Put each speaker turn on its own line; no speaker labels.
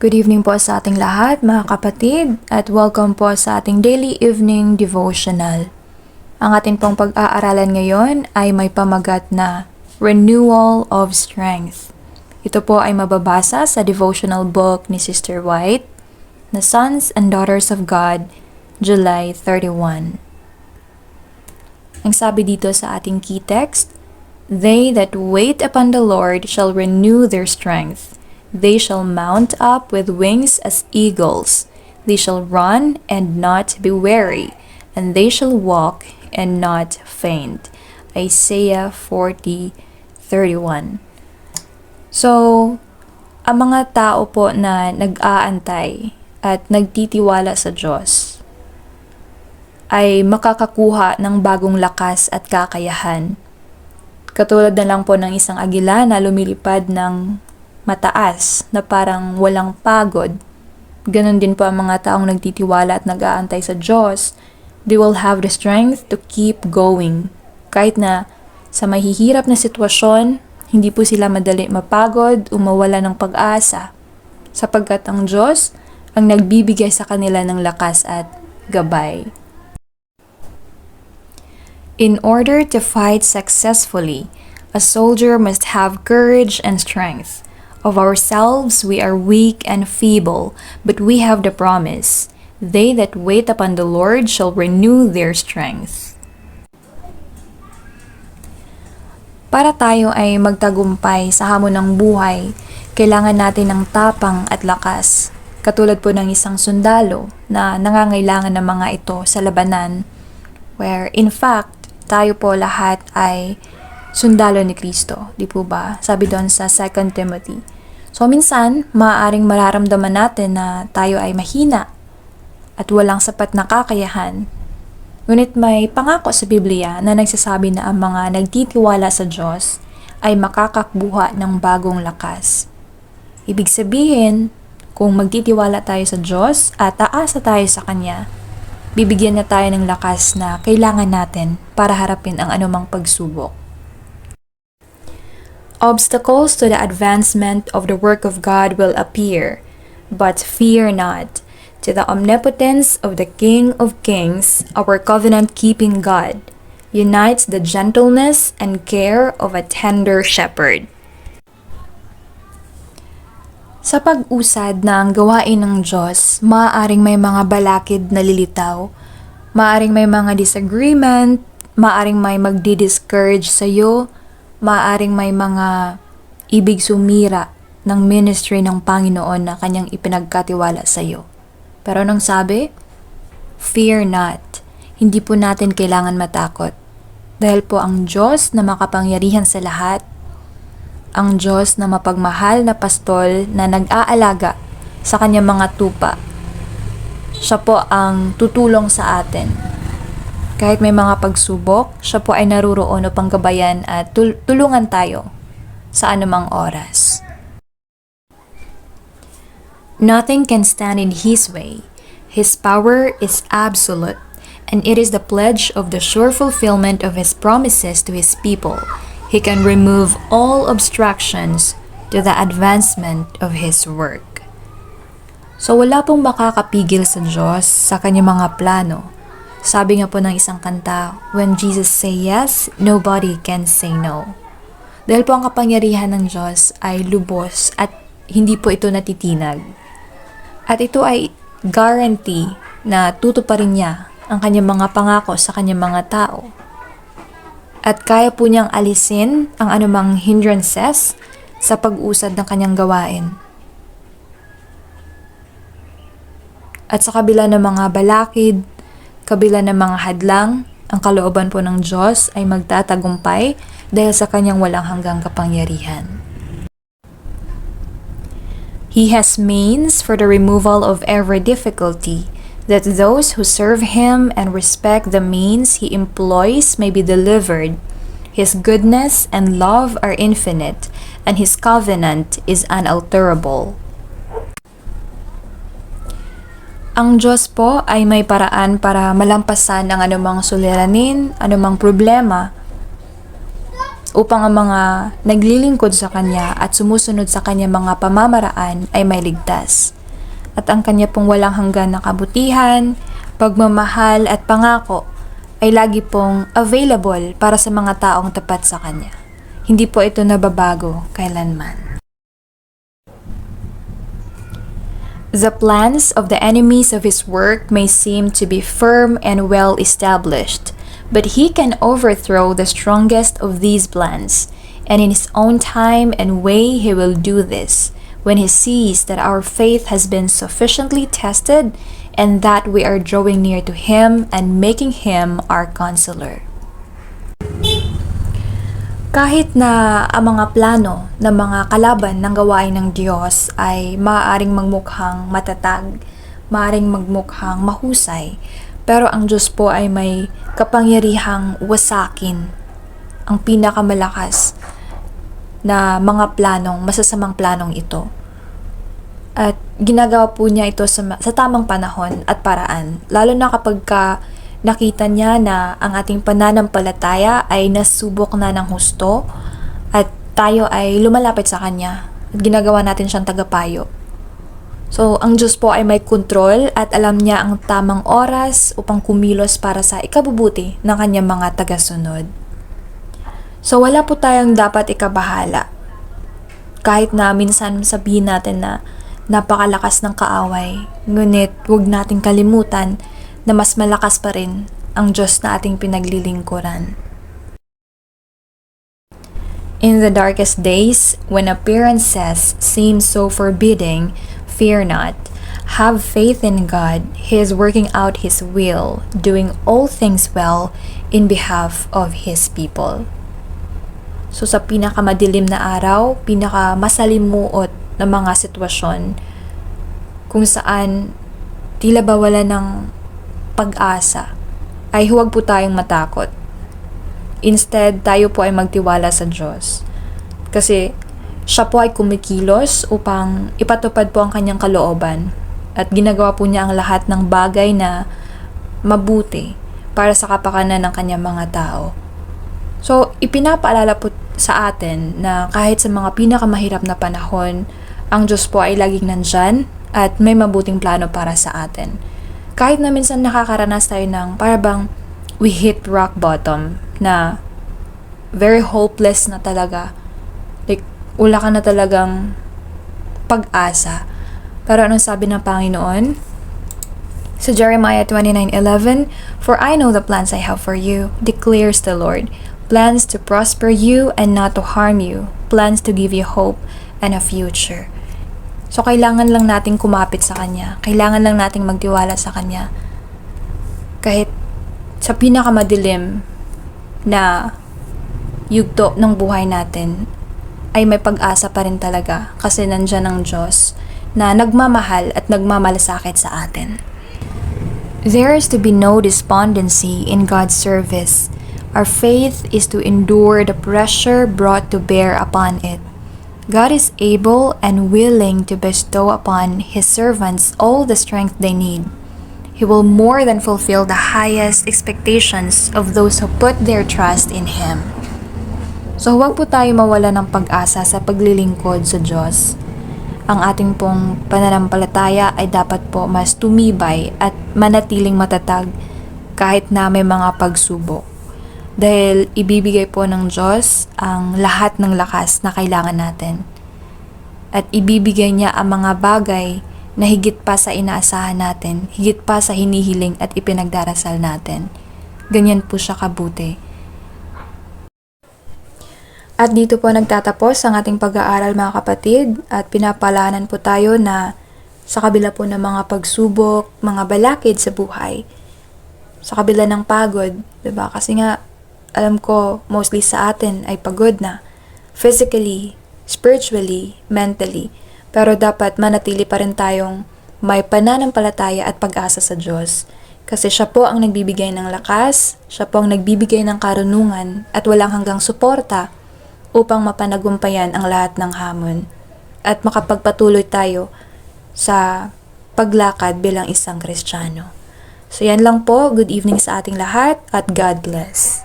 Good evening po sa ating lahat, mga kapatid, at welcome po sa ating daily evening devotional. Ang ating pong pag-aaralan ngayon ay may pamagat na Renewal of Strength. Ito po ay mababasa sa devotional book ni Sister White, na Sons and Daughters of God, July 31. Ang sabi dito sa ating key text, "They that wait upon the Lord shall renew their strength. They shall mount up with wings as eagles. They shall run and not be weary, and they shall walk and not faint." Isaiah 40:31. So, ang mga tao po na nag-aantay at nagtitiwala sa Diyos ay makakakuha ng bagong lakas at kakayahan. Katulad na lang po ng isang agila na lumilipad ng mataas na parang walang pagod. Ganon din po ang mga taong nagtitiwala at nag-aantay sa Diyos. They will have the strength to keep going. Kahit na sa mahihirap na sitwasyon, hindi po sila madali mapagod o mawala ng pag-asa. Sapagkat ang Diyos ang nagbibigay sa kanila ng lakas at gabay. In order to fight successfully, a soldier must have courage and strength. Of ourselves we are weak and feeble, but we have the promise, "They that wait upon the Lord shall renew their strength." Para tayo ay magtagumpay sa hamon ng buhay, kailangan natin ng tapang at lakas. Katulad po ng isang sundalo na nangangailangan ng mga ito sa labanan, where in fact, tayo po lahat ay sundalo ni Kristo, di po ba? Sabi doon sa 2 Timothy. So minsan, maaaring mararamdaman natin na tayo ay mahina at walang sapat na kakayahan. Ngunit may pangako sa Biblia na nagsasabi na ang mga nagtitiwala sa Diyos ay makakakbuha ng bagong lakas. Ibig sabihin, kung magtitiwala tayo sa Diyos at aasa tayo sa Kanya, bibigyan niya tayo ng lakas na kailangan natin para harapin ang anumang pagsubok. Obstacles to the advancement of the work of God will appear, but fear not. To the omnipotence of the King of Kings, our covenant-keeping God, unites the gentleness and care of a tender shepherd. Sa pag-usad ng gawain ng Diyos, maaaring may mga balakid na lilitaw, maaaring may mga disagreement, maaaring may magdi-discourage sa iyo, maaaring may mga ibig sumira ng ministry ng Panginoon na kanyang ipinagkatiwala sa iyo. Pero nung sabi, fear not. Hindi po natin kailangan matakot. Dahil po ang Diyos na makapangyarihan sa lahat, ang Diyos na mapagmahal na pastol na nag-aalaga sa kanyang mga tupa, siya po ang tutulong sa atin. Kahit may mga pagsubok, siya po ay naruroon upang gabayan at tulungan tayo sa anumang oras. Nothing can stand in His way. His power is absolute, and it is the pledge of the sure fulfillment of His promises to His people. He can remove all obstructions to the advancement of His work. So wala pong makakapigil sa Diyos sa kanyang mga plano. Sabi nga po ng isang kanta, "When Jesus say yes, nobody can say no." Dahil po ang kapangyarihan ng Diyos ay lubos at hindi po ito natitinag. At ito ay guarantee na tutuparin niya ang kanyang mga pangako sa kanyang mga tao. At kaya po niyang alisin ang anumang hindrances sa pag-usad ng kanyang gawain. At sa kabila ng mga balakid, kabila ng mga hadlang, ang kalooban po ng Diyos ay magtatagumpay dahil sa kanyang walang hanggang kapangyarihan. He has means for the removal of every difficulty, that those who serve Him and respect the means He employs may be delivered. His goodness and love are infinite, and His covenant is unalterable. Ang Diyos po ay may paraan para malampasan ang anumang suliranin, anumang problema upang ang mga naglilingkod sa Kanya at sumusunod sa Kanya mga pamamaraan ay may ligtas. At ang Kanya pong walang hanggan na kabutihan, pagmamahal at pangako ay lagi pong available para sa mga taong tapat sa Kanya. Hindi po ito nababago kailanman. The plans of the enemies of His work may seem to be firm and well established, but He can overthrow the strongest of these plans, and in His own time and way He will do this, when He sees that our faith has been sufficiently tested and that we are drawing near to Him and making Him our counselor. Kahit na ang mga plano ng mga kalaban ng gawain ng Diyos ay maaaring magmukhang matatag, maaaring magmukhang mahusay, pero ang Diyos po ay may kapangyarihang wasakin ang pinakamalakas na mga planong, masasamang planong ito. At ginagawa po niya ito sa tamang panahon at paraan, lalo na kapag nakita niya na ang ating pananampalataya ay nasubok na ng husto at tayo ay lumalapit sa Kanya at ginagawa natin siyang tagapayo. So, ang Diyos po ay may kontrol at alam niya ang tamang oras upang kumilos para sa ikabubuti ng Kanyang mga tagasunod. So, wala po tayong dapat ikabahala. Kahit na minsan sabihin natin na napakalakas ng kaaway, ngunit huwag nating kalimutan na mas malakas pa rin ang Diyos na ating pinaglilingkuran. In the darkest days, when appearances seem so forbidding, fear not. Have faith in God. He is working out His will, doing all things well in behalf of His people. So sa pinakamadilim na araw, pinakamasalimuot na mga sitwasyon kung saan tila ba wala ng pag-asa, ay huwag po tayong matakot. Instead, tayo po ay magtiwala sa Diyos. Kasi siya po ay kumikilos upang ipatupad po ang Kanyang kalooban at ginagawa po niya ang lahat ng bagay na mabuti para sa kapakanan ng Kanyang mga tao. So, ipinapaalala po sa atin na kahit sa mga pinakamahirap na panahon, ang Diyos po ay laging nandyan at may mabuting plano para sa atin. Kahit na minsan nakakaranas tayo ng parang we hit rock bottom na very hopeless na talaga. Like, wala ka na talagang pag-asa. Pero anong sabi ng Panginoon? Sa Jeremiah 29:11, "For I know the plans I have for you, declares the Lord, plans to prosper you and not to harm you, plans to give you hope and a future." So, kailangan lang nating kumapit sa Kanya. Kailangan lang nating magtiwala sa Kanya. Kahit sa pinakamadilim na yugto ng buhay natin, ay may pag-asa pa rin talaga kasi nandyan ang Diyos na nagmamahal at nagmamalasakit sa atin. There is to be no despondency in God's service. Our faith is to endure the pressure brought to bear upon it. God is able and willing to bestow upon His servants all the strength they need. He will more than fulfill the highest expectations of those who put their trust in Him. So huwag po tayo mawala ng pag-asa sa paglilingkod sa Diyos. Ang ating pong pananampalataya ay dapat po mas tumibay at manatiling matatag kahit na may mga pagsubok. Dahil ibibigay po ng Diyos ang lahat ng lakas na kailangan natin. At ibibigay niya ang mga bagay na higit pa sa inaasahan natin, higit pa sa hinihiling at ipinagdarasal natin. Ganyan po siya kabuti. At dito po nagtatapos ang ating pag-aaral mga kapatid at pinapalanan po tayo na sa kabila po ng mga pagsubok, mga balakid sa buhay, sa kabila ng pagod, diba? Kasi nga, alam ko, mostly sa atin ay pagod na. Physically, spiritually, mentally. Pero dapat manatili pa rin tayong may pananampalataya at pag-asa sa Diyos. Kasi siya po ang nagbibigay ng lakas, siya po ang nagbibigay ng karunungan at walang hanggang suporta upang mapanagumpayan ang lahat ng hamon. At makapagpatuloy tayo sa paglakad bilang isang Kristiyano. So yan lang po. Good evening sa ating lahat at God bless.